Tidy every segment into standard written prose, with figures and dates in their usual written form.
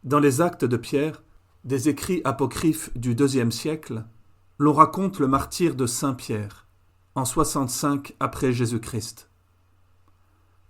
Dans les Actes de Pierre, des écrits apocryphes du IIe siècle, l'on raconte le martyre de Saint Pierre, en 65 après Jésus-Christ.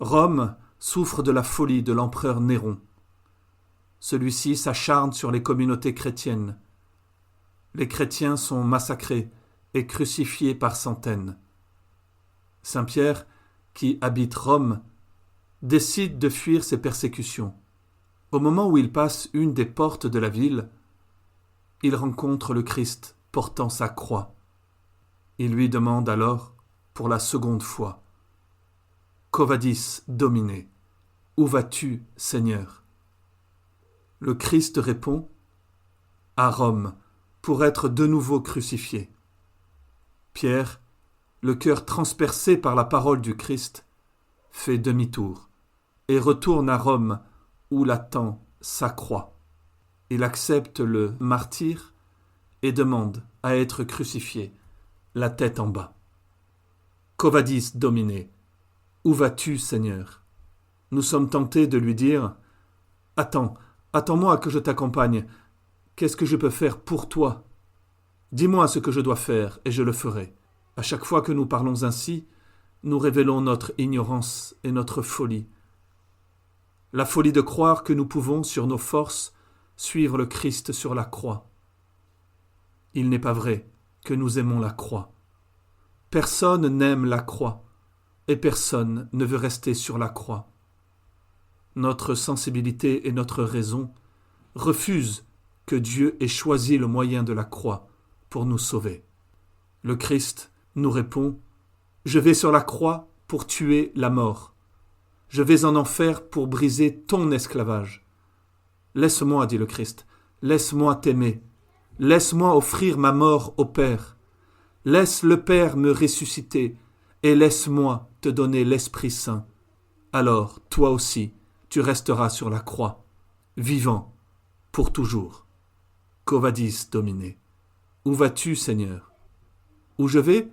Rome souffre de la folie de l'empereur Néron. Celui-ci s'acharne sur les communautés chrétiennes. Les chrétiens sont massacrés et crucifiés par centaines. Saint Pierre, qui habite Rome, décide de fuir ces persécutions. Au moment où il passe une des portes de la ville, il rencontre le Christ portant sa croix. Il lui demande alors, pour la seconde fois, « Quo vadis, Domine, où vas-tu, Seigneur ?» Le Christ répond, « À Rome, pour être de nouveau crucifié. » Pierre, le cœur transpercé par la parole du Christ, fait demi-tour et retourne à Rome où l'attend sa croix. Il accepte le martyre et demande à être crucifié, la tête en bas. « Quo vadis, Domine, où vas-tu, Seigneur ?» Nous sommes tentés de lui dire « Attends-moi que je t'accompagne. Qu'est-ce que je peux faire pour toi ? Dis-moi ce que je dois faire et je le ferai. » À chaque fois que nous parlons ainsi, nous révélons notre ignorance et notre folie. La folie de croire que nous pouvons, sur nos forces, suivre le Christ sur la croix. Il n'est pas vrai que nous aimons la croix. Personne n'aime la croix, et personne ne veut rester sur la croix. Notre sensibilité et notre raison refusent que Dieu ait choisi le moyen de la croix pour nous sauver. Le Christ nous répond « Je vais sur la croix pour tuer la mort. Je vais en enfer pour briser ton esclavage. Laisse-moi, dit le Christ, laisse-moi t'aimer. Laisse-moi offrir ma mort au Père. Laisse le Père me ressusciter et laisse-moi te donner l'Esprit Saint. Alors, toi aussi, tu resteras sur la croix, vivant, pour toujours. Quo vadis, Domine? Où vas-tu, Seigneur? Où je vais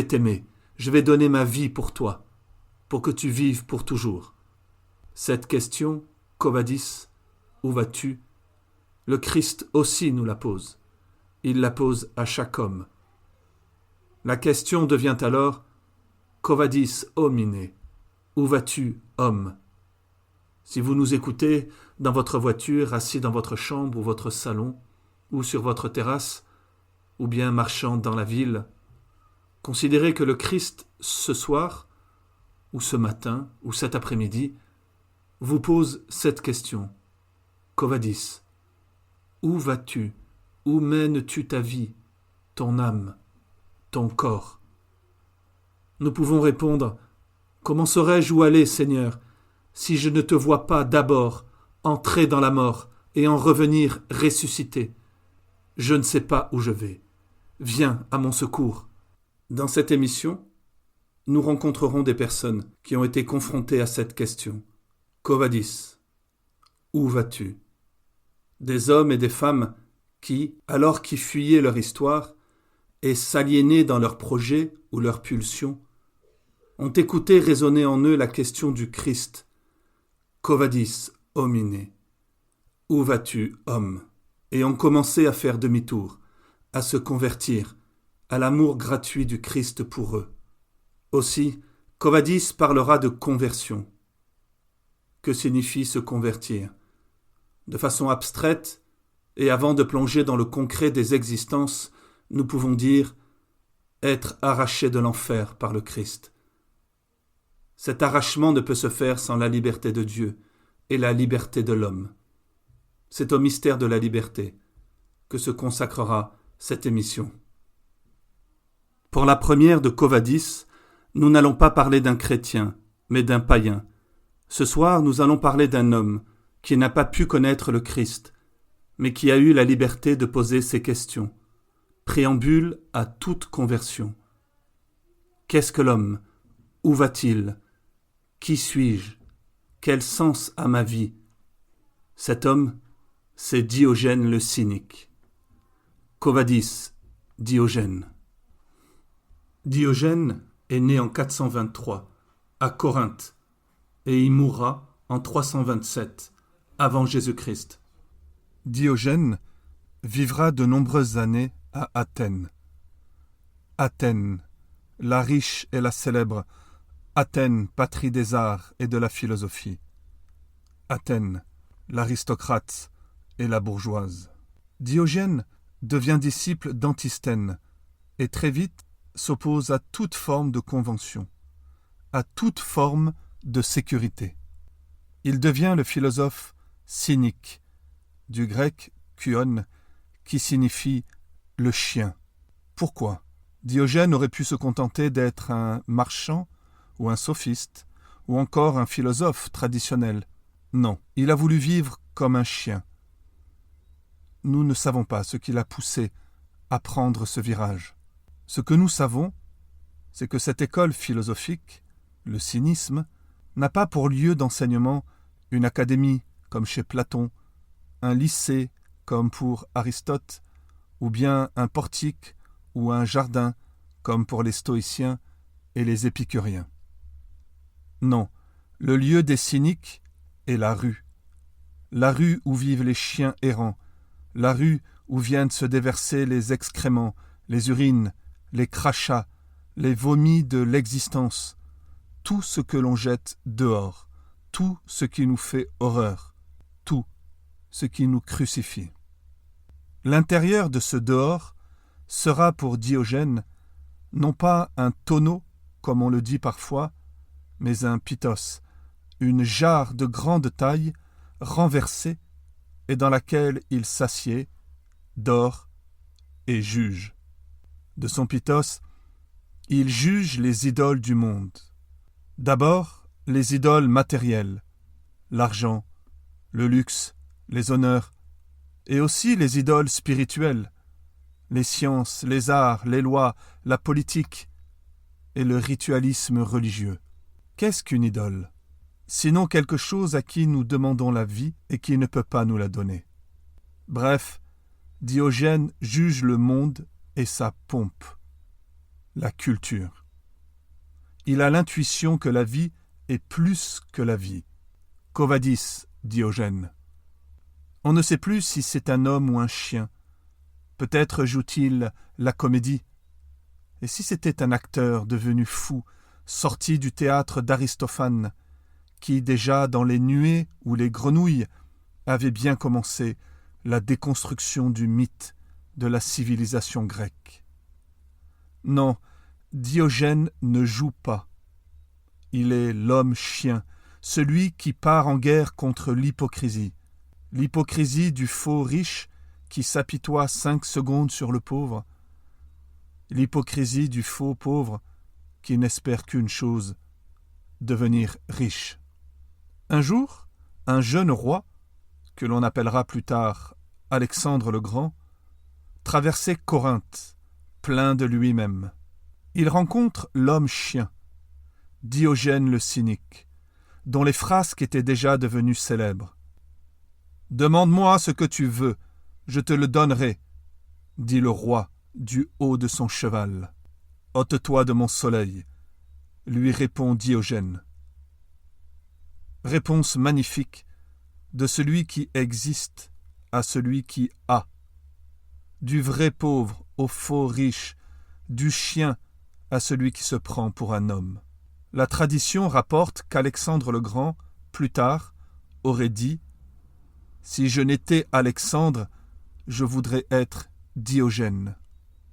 t'aimer. Je vais donner ma vie pour toi, pour que tu vives pour toujours. » Cette question, quo vadis, où vas-tu? Le Christ aussi nous la pose. Il la pose à chaque homme. La question devient alors, quo vadis, homine? Où vas-tu, homme? Si vous nous écoutez dans votre voiture, assis dans votre chambre ou votre salon, ou sur votre terrasse, ou bien marchant dans la ville, considérez que le Christ, ce soir, ou ce matin, ou cet après-midi, vous pose cette question. Quo vadis? Où vas-tu? Où mènes-tu ta vie, ton âme, ton corps? Nous pouvons répondre, comment saurais-je où aller, Seigneur, si je ne te vois pas d'abord entrer dans la mort et en revenir ressuscité? Je ne sais pas où je vais. Viens à mon secours. Dans cette émission, nous rencontrerons des personnes qui ont été confrontées à cette question. Quo vadis? Où vas-tu? Des hommes et des femmes qui, alors qu'ils fuyaient leur histoire et s'aliénaient dans leurs projets ou leurs pulsions, ont écouté résonner en eux la question du Christ. Quo vadis, homine? Où vas-tu, homme? Et ont commencé à faire demi-tour, à se convertir, à l'amour gratuit du Christ pour eux. Aussi, quo vadis parlera de conversion. Que signifie se convertir? De façon abstraite, et avant de plonger dans le concret des existences, nous pouvons dire être arraché de l'enfer par le Christ. Cet arrachement ne peut se faire sans la liberté de Dieu et la liberté de l'homme. C'est au mystère de la liberté que se consacrera cette émission. Pour la première de Quo vadis, nous n'allons pas parler d'un chrétien, mais d'un païen. Ce soir, nous allons parler d'un homme qui n'a pas pu connaître le Christ, mais qui a eu la liberté de poser ces questions. Préambule à toute conversion. Qu'est-ce que l'homme? Où va-t-il? Qui suis-je? Quel sens a ma vie? Cet homme, c'est Diogène le cynique. Quo vadis, Diogène? Diogène est né en 423 à Corinthe et y mourra en 327 avant Jésus-Christ. Diogène vivra de nombreuses années à Athènes. Athènes, la riche et la célèbre, Athènes, patrie des arts et de la philosophie. Athènes, l'aristocrate et la bourgeoise. Diogène devient disciple d'Antisthène et très vite s'oppose à toute forme de convention, à toute forme de sécurité. Il devient le philosophe cynique, du grec kuon, qui signifie le chien. Pourquoi ? Diogène aurait pu se contenter d'être un marchand ou un sophiste ou encore un philosophe traditionnel. Non, il a voulu vivre comme un chien. Nous ne savons pas ce qui l'a poussé à prendre ce virage. Ce que nous savons, c'est que cette école philosophique, le cynisme, n'a pas pour lieu d'enseignement une académie comme chez Platon, un lycée comme pour Aristote, ou bien un portique ou un jardin comme pour les stoïciens et les épicuriens. Non, le lieu des cyniques est la rue où vivent les chiens errants, la rue où viennent se déverser les excréments, les urines, les crachats, les vomis de l'existence, tout ce que l'on jette dehors, tout ce qui nous fait horreur, tout ce qui nous crucifie. L'intérieur de ce dehors sera pour Diogène non pas un tonneau, comme on le dit parfois, mais un pythos, une jarre de grande taille, renversée, et dans laquelle il s'assied, dort et juge. De son pythos, il juge les idoles du monde. D'abord, les idoles matérielles, l'argent, le luxe, les honneurs, et aussi les idoles spirituelles, les sciences, les arts, les lois, la politique et le ritualisme religieux. Qu'est-ce qu'une idole ? Sinon quelque chose à qui nous demandons la vie et qui ne peut pas nous la donner. Bref, Diogène juge le monde et sa pompe, la culture. Il a l'intuition que la vie est plus que la vie. Quo vadis, Diogène ? On ne sait plus si c'est un homme ou un chien. Peut-être joue-t-il la comédie. Et si c'était un acteur devenu fou, sorti du théâtre d'Aristophane, qui déjà dans les nuées ou les grenouilles avait bien commencé la déconstruction du mythe de la civilisation grecque. Non, Diogène ne joue pas. Il est l'homme-chien, celui qui part en guerre contre l'hypocrisie. L'hypocrisie du faux riche qui s'apitoie 5 secondes sur le pauvre. L'hypocrisie du faux pauvre qui n'espère qu'une chose, devenir riche. Un jour, un jeune roi, que l'on appellera plus tard Alexandre le Grand, traversait Corinthe, plein de lui-même. Il rencontre l'homme-chien, Diogène le cynique, dont les frasques étaient déjà devenues célèbres. « Demande-moi ce que tu veux, je te le donnerai, dit le roi du haut de son cheval. Ôte-toi de mon soleil, lui répond Diogène. Réponse magnifique de celui qui existe à celui qui a, du vrai pauvre au faux riche, du chien à celui qui se prend pour un homme. La tradition rapporte qu'Alexandre le Grand, plus tard, aurait dit « Si je n'étais Alexandre, je voudrais être Diogène.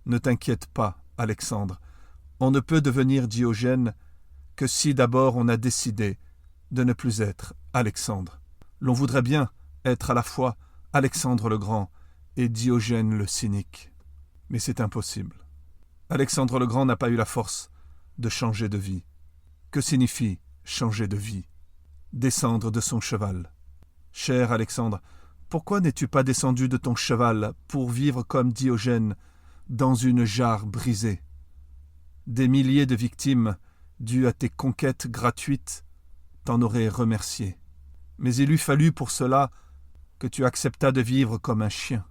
Ne t'inquiète pas, Alexandre, on ne peut devenir Diogène que si d'abord on a décidé de ne plus être Alexandre. L'on voudrait bien être à la fois Alexandre le Grand et Diogène le cynique. Mais c'est impossible. Alexandre le Grand n'a pas eu la force de changer de vie. Que signifie changer de vie ? Descendre de son cheval. Cher Alexandre, pourquoi n'es-tu pas descendu de ton cheval pour vivre comme Diogène dans une jarre brisée ? Des milliers de victimes, dues à tes conquêtes gratuites, t'en auraient remercié. Mais il eût fallu pour cela que tu acceptas de vivre comme un chien.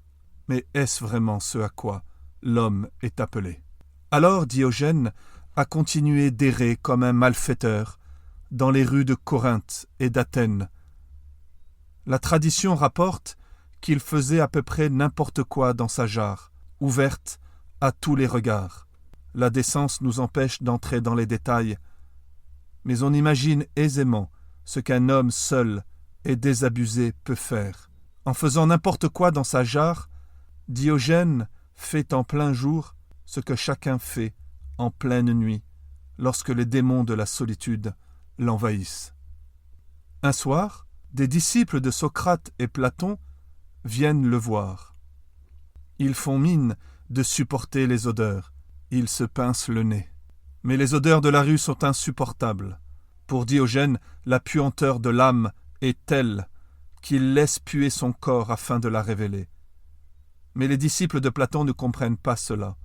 Mais est-ce vraiment ce à quoi l'homme est appelé ? Alors Diogène a continué d'errer comme un malfaiteur dans les rues de Corinthe et d'Athènes. La tradition rapporte qu'il faisait à peu près n'importe quoi dans sa jarre, ouverte à tous les regards. La décence nous empêche d'entrer dans les détails, mais on imagine aisément ce qu'un homme seul et désabusé peut faire. En faisant n'importe quoi dans sa jarre, Diogène fait en plein jour ce que chacun fait en pleine nuit, lorsque les démons de la solitude l'envahissent. Un soir, des disciples de Socrate et Platon viennent le voir. Ils font mine de supporter les odeurs. Ils se pincent le nez. Mais les odeurs de la rue sont insupportables. Pour Diogène, la puanteur de l'âme est telle qu'il laisse puer son corps afin de la révéler. Mais les disciples de Platon ne comprennent pas cela.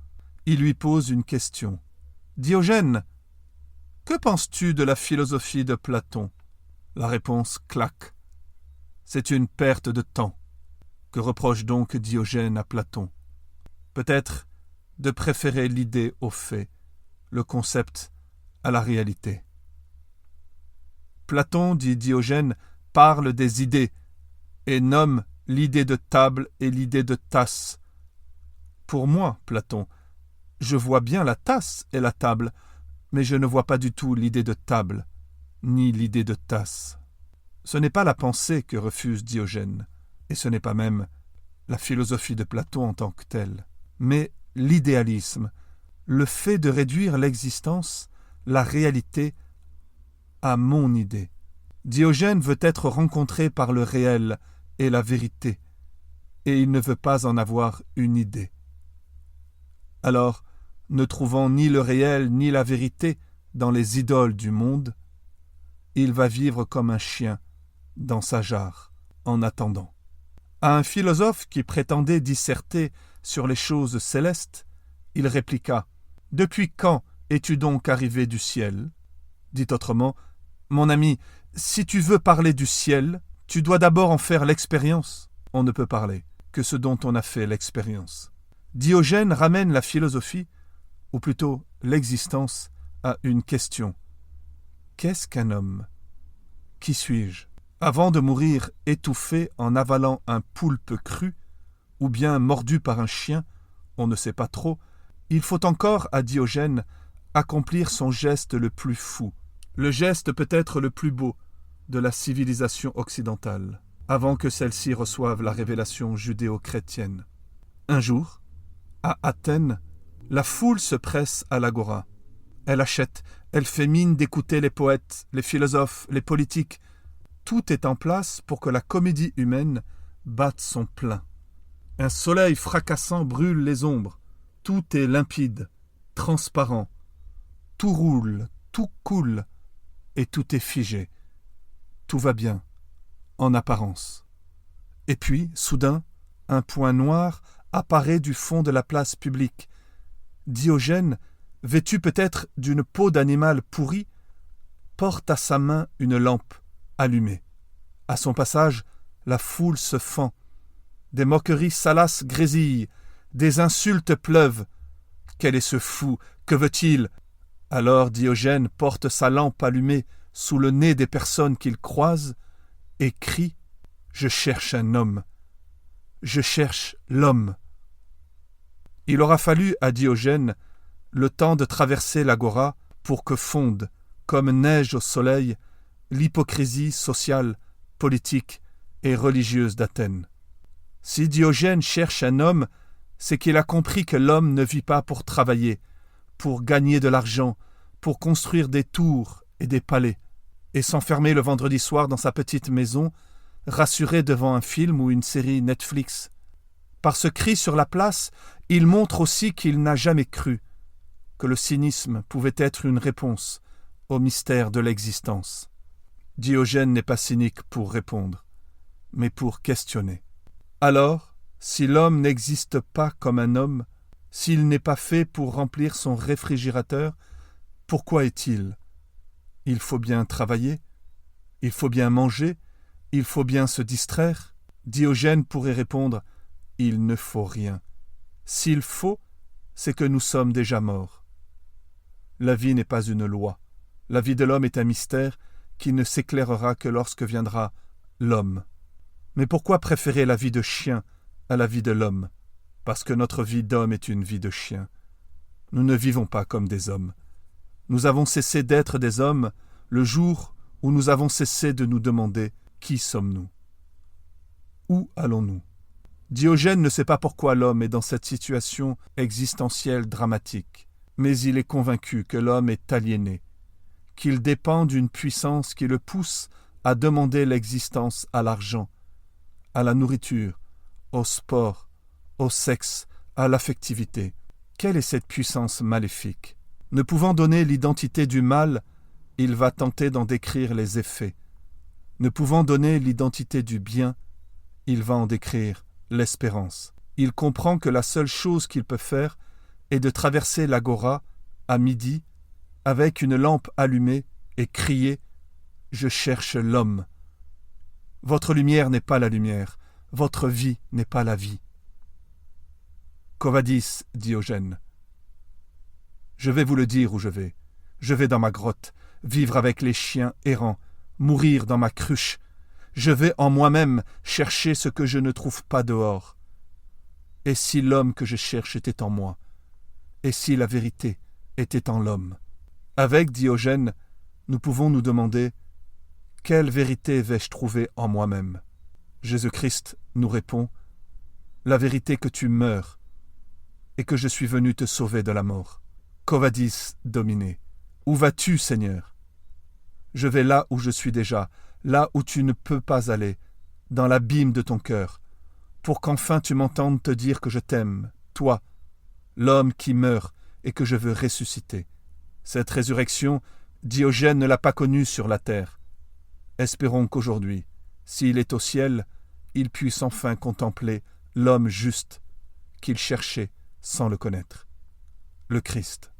Ils lui posent une question. « Diogène, que penses-tu de la philosophie de Platon ?» La réponse claque. C'est une perte de temps. Que reproche donc Diogène à Platon ? Peut-être de préférer l'idée au fait, le concept à la réalité. Platon, dit Diogène, parle des idées et nomme l'idée de table et l'idée de tasse. Pour moi, Platon, je vois bien la tasse et la table, mais je ne vois pas du tout l'idée de table, ni l'idée de tasse. Ce n'est pas la pensée que refuse Diogène, et ce n'est pas même la philosophie de Platon en tant que telle, mais l'idéalisme, le fait de réduire l'existence, la réalité, à mon idée. Diogène veut être rencontré par le réel et la vérité, et il ne veut pas en avoir une idée. Alors, ne trouvant ni le réel ni la vérité dans les idoles du monde, il va vivre comme un chien dans sa jarre, en attendant. À un philosophe qui prétendait disserter sur les choses célestes, il répliqua « Depuis quand es-tu donc arrivé du ciel ?» Dit autrement « Mon ami, si tu veux parler du ciel, tu dois d'abord en faire l'expérience. On ne peut parler que ce dont on a fait l'expérience. » Diogène ramène la philosophie, ou plutôt l'existence, à une question. Qu'est-ce qu'un homme ? Qui suis-je ? Avant de mourir étouffé en avalant un poulpe cru, ou bien mordu par un chien, on ne sait pas trop, il faut encore à Diogène accomplir son geste le plus fou, le geste peut-être le plus beau de la civilisation occidentale, avant que celle-ci reçoive la révélation judéo-chrétienne. Un jour, à Athènes, la foule se presse à l'agora. Elle achète, elle fait mine d'écouter les poètes, les philosophes, les politiques. Tout est en place pour que la comédie humaine batte son plein. Un soleil fracassant brûle les ombres. Tout est limpide, transparent. Tout roule, tout coule, et tout est figé. Tout va bien, en apparence. Et puis, soudain, un point noir apparaît du fond de la place publique. Diogène, vêtu peut-être d'une peau d'animal pourri, porte à sa main une lampe allumée. À son passage, la foule se fend. Des moqueries salaces grésillent, des insultes pleuvent. Quel est ce fou? Que veut-il? Alors Diogène porte sa lampe allumée sous le nez des personnes qu'il croise et crie « Je cherche un homme. Je cherche l'homme. » Il aura fallu à Diogène le temps de traverser l'agora pour que fonde, comme neige au soleil, l'hypocrisie sociale, politique et religieuse d'Athènes. Si Diogène cherche un homme, c'est qu'il a compris que l'homme ne vit pas pour travailler, pour gagner de l'argent, pour construire des tours et des palais, et s'enfermer le vendredi soir dans sa petite maison, rassuré devant un film ou une série Netflix. Par ce cri sur la place, il montre aussi qu'il n'a jamais cru que le cynisme pouvait être une réponse au mystère de l'existence. Diogène n'est pas cynique pour répondre, mais pour questionner. Alors, si l'homme n'existe pas comme un homme, s'il n'est pas fait pour remplir son réfrigérateur, pourquoi est-il ? Il faut bien travailler, il faut bien manger, il faut bien se distraire. Diogène pourrait répondre « Il ne faut rien. S'il faut, c'est que nous sommes déjà morts. » La vie n'est pas une loi. La vie de l'homme est un mystère qui ne s'éclairera que lorsque viendra l'homme. Mais pourquoi préférer la vie de chien à la vie de l'homme? Parce que notre vie d'homme est une vie de chien. Nous ne vivons pas comme des hommes. Nous avons cessé d'être des hommes le jour où nous avons cessé de nous demander qui sommes-nous? Où allons-nous? Diogène ne sait pas pourquoi l'homme est dans cette situation existentielle dramatique, mais il est convaincu que l'homme est aliéné, qu'il dépend d'une puissance qui le pousse à demander l'existence à l'argent, à la nourriture, au sport, au sexe, à l'affectivité. Quelle est cette puissance maléfique? Ne pouvant donner l'identité du mal, il va tenter d'en décrire les effets. Ne pouvant donner l'identité du bien, il va en décrire l'espérance. Il comprend que la seule chose qu'il peut faire est de traverser l'agora à midi avec une lampe allumée et crier « Je cherche l'homme ». Votre lumière n'est pas la lumière, votre vie n'est pas la vie. Quo vadis, Diogène? Je vais vous le dire où je vais. Je vais dans ma grotte, vivre avec les chiens errants, mourir dans ma cruche. Je vais en moi-même chercher ce que je ne trouve pas dehors. Et si l'homme que je cherche était en moi? Et si la vérité était en l'homme? Avec Diogène, nous pouvons nous demander « Quelle vérité vais-je trouver en moi-même » Jésus-Christ nous répond « La vérité que tu meurs et que je suis venu te sauver de la mort. » Quo vadis, Domine? Où vas-tu, Seigneur? Je vais là où je suis déjà, là où tu ne peux pas aller, dans l'abîme de ton cœur, pour qu'enfin tu m'entendes te dire que je t'aime, toi, l'homme qui meurt et que je veux ressusciter. Cette résurrection, Diogène ne l'a pas connue sur la terre. Espérons qu'aujourd'hui, s'il est au ciel, il puisse enfin contempler l'homme juste qu'il cherchait sans le connaître, le Christ.